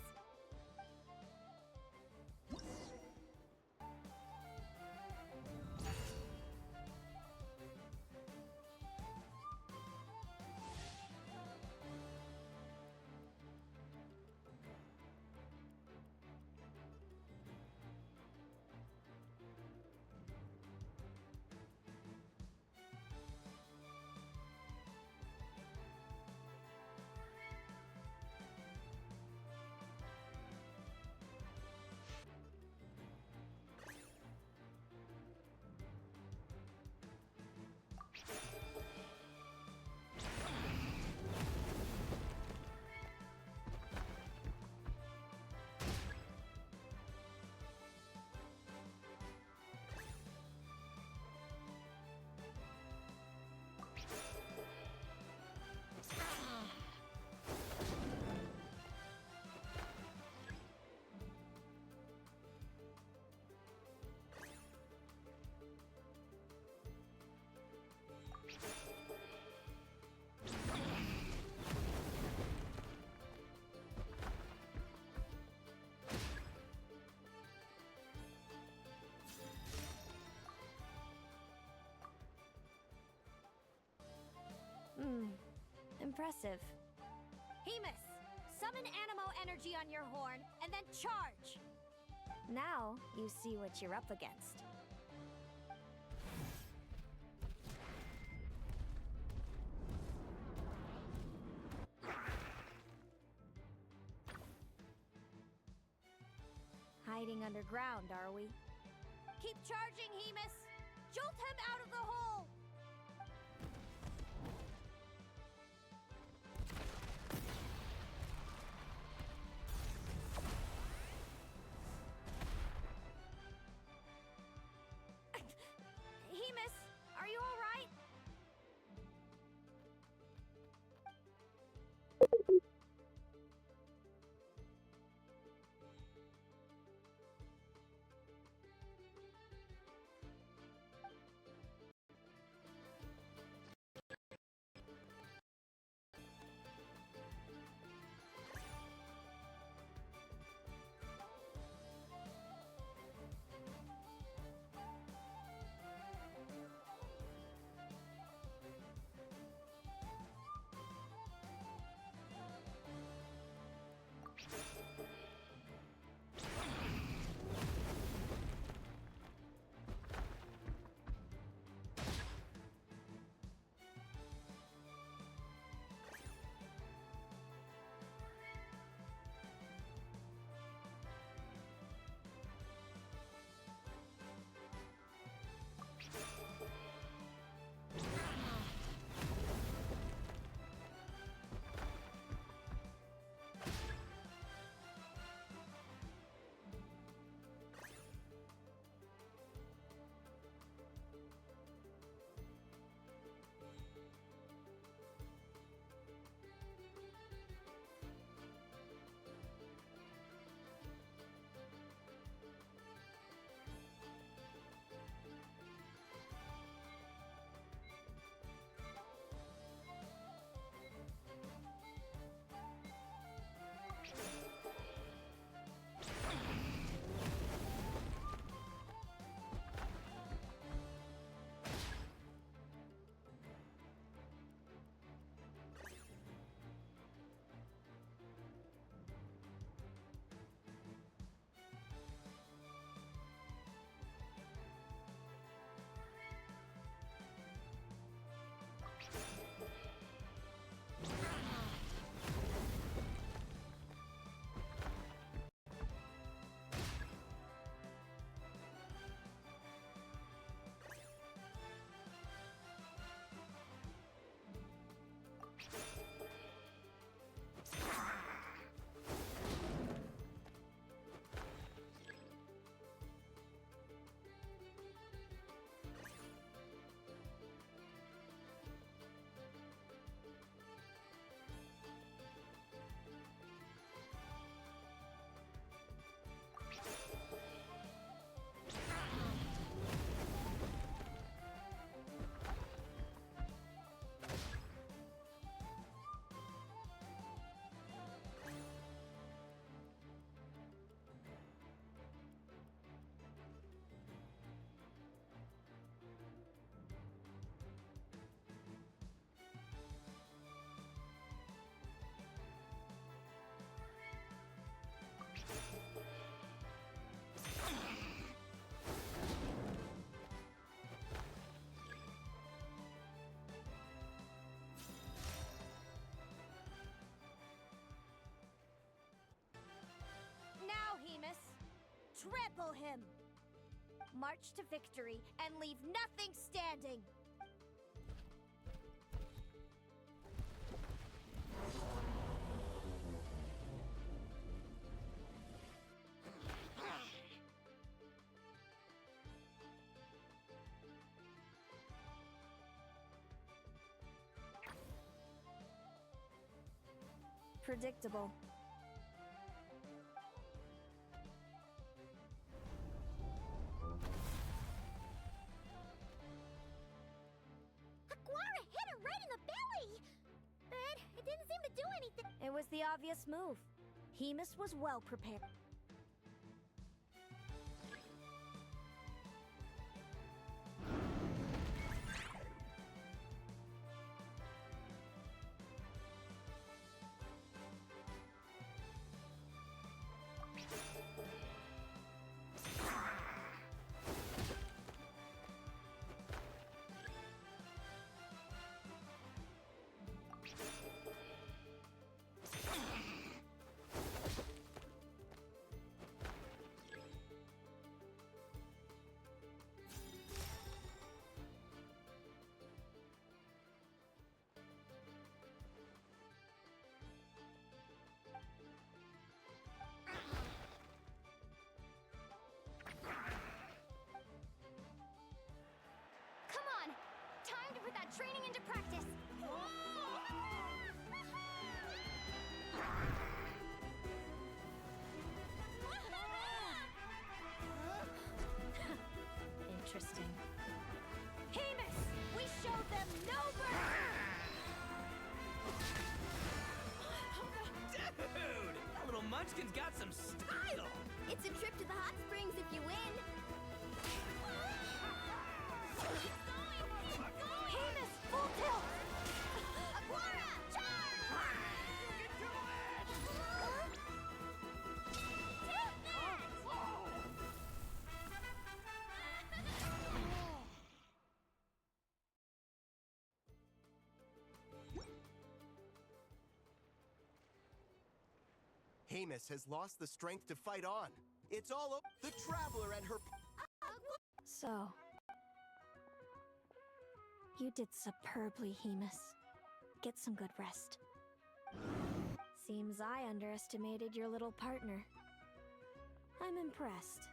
Impressive. Hamus, summon Animo energy on your horn, and then charge! Now, you see what you're up against. Hiding underground, are we? Keep charging, Hamus! Jolt him out of the hole! Hamus, are you all right? trample him! March to victory and leave nothing standing! Predictable. Aguara hit her right in the belly! But it didn't seem to do anything. It was the obvious move. Hemus was well prepared. Come on! Time to put that training into practice! Interesting. Hemus! We showed them no mercy! Dude! That little munchkin's got some style! It's a trip to the hot springs if you win! Hemus, full tilt! Aguara, charge! You can do it! Take that! Hemus has lost the strength to fight on. It's all over. The Traveler and her... So, you did superbly, Hemus. Get some good rest. Seems I underestimated your little partner. I'm impressed.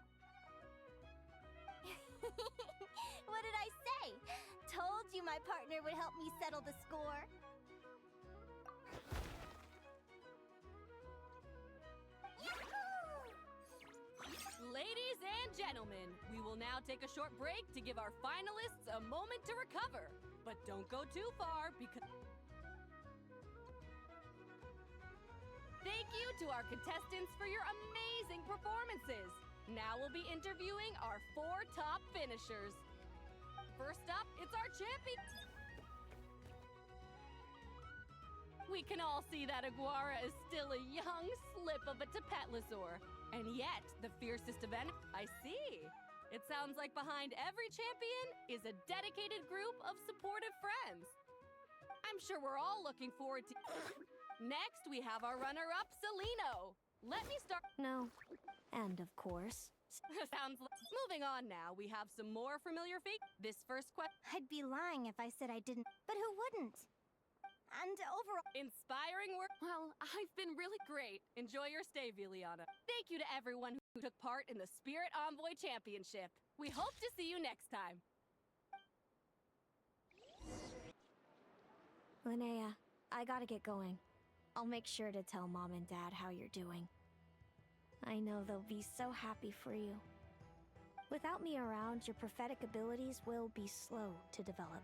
What did I say? Told you my partner would help me settle the score. Ladies and gentlemen, we will now take a short break to give our finalists a moment to recover. But don't go too far because... Thank you to our contestants for your amazing performances. Now we'll be interviewing our 4 top finishers. First up, it's our champion. We can all see that Aguara is still a young slip of a Tepetlosaur. And yet, the fiercest of I see. It sounds like behind every champion is a dedicated group of supportive friends. I'm sure we're all looking forward to... Next, we have our runner-up, Celino. Let me start... No. And of course. Sounds like... Moving on now, we have some more familiar feet. This first question... I'd be lying if I said I didn't. But who wouldn't? And overall... Inspiring work. Well, I've been really great. Enjoy your stay, Viliana. Thank you to everyone who took part in the Spirit Envoy Championship. We hope to see you next time. Linnea, I gotta get going. I'll make sure to tell Mom and Dad how you're doing. I know they'll be so happy for you. Without me around, your prophetic abilities will be slow to develop.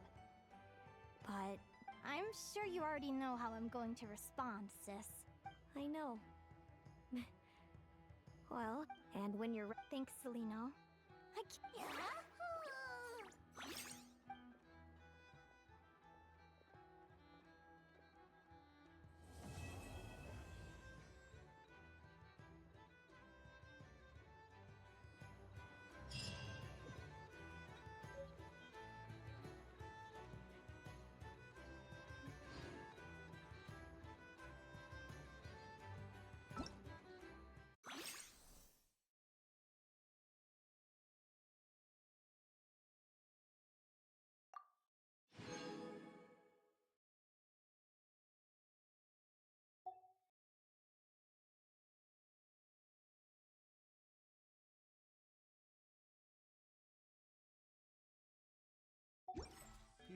But I'm sure you already know how I'm going to respond, sis. I know. Well, and when you're... Thanks, Celino. Yeah?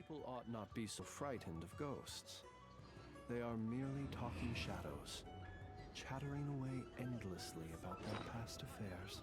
people ought not be so frightened of ghosts. They are merely talking shadows, chattering away endlessly about their past affairs.